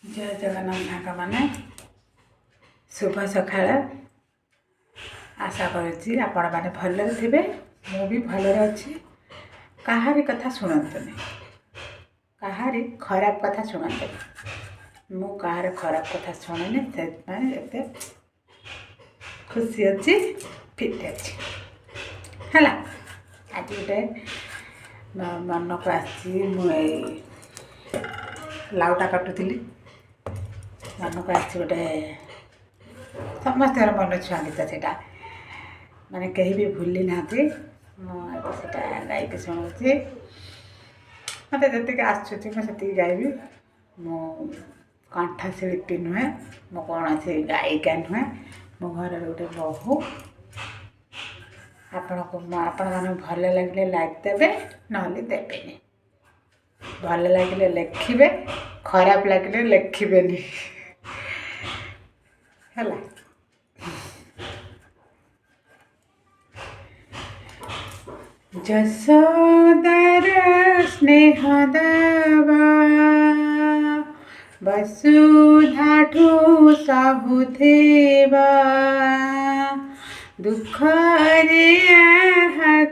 जय जगन्नाथ साका माने शुभ सकाळ आशा करुच्ची आपण मैंने भलरे थे मु भी भलरे अच्छी कहारी कथा शुणुनि कहारी खराब कथा शुणुनि मु कहार खराब कथा शुणुनि से खुशी अच्छी फिट अच्छी है आज गोटे मन को आसी लाउटा काटुली मन को आसी गोटे समस्त मन छुआ गीत से माने कहीं भी भूली ना मुझे गायकी शुणुची मत जी आसूँ मुझे गायबी मु कंठ शिल्पी नुहे मु कौन गायिका नुहे मो घर गोटे बहु आपण मैंने भल लगे लाइक देवे ना देवे भल लगे लिखे खराब लगे लिखे है जसोदर स्नेह देवा वसुधाठू सबु थेवा दुख रे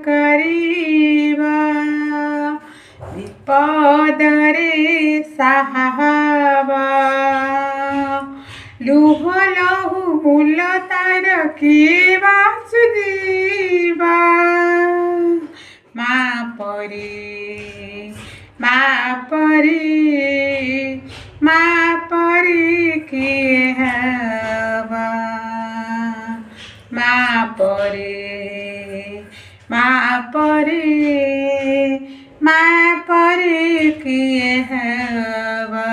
करीबा विपद रे साहबा लुह लहु मूल तार किए वासुदेवा माँ परी किए हवा माँ परी किए हवा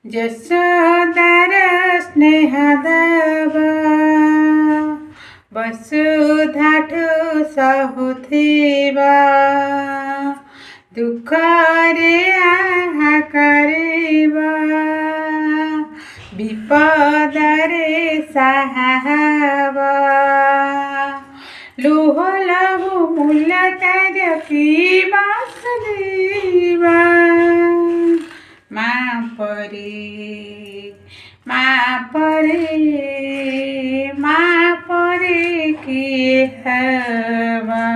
जसोदर स्नेह देवा वसुधाठू सबु थेवा दुख रे करीबा विपद रे साहबा लुह लहु मूल तार की वासुदेवा माँ परी की हवा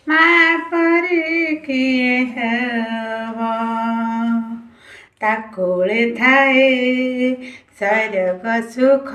माँ परी की हवा ताकोले थाए स्वर्ग सुख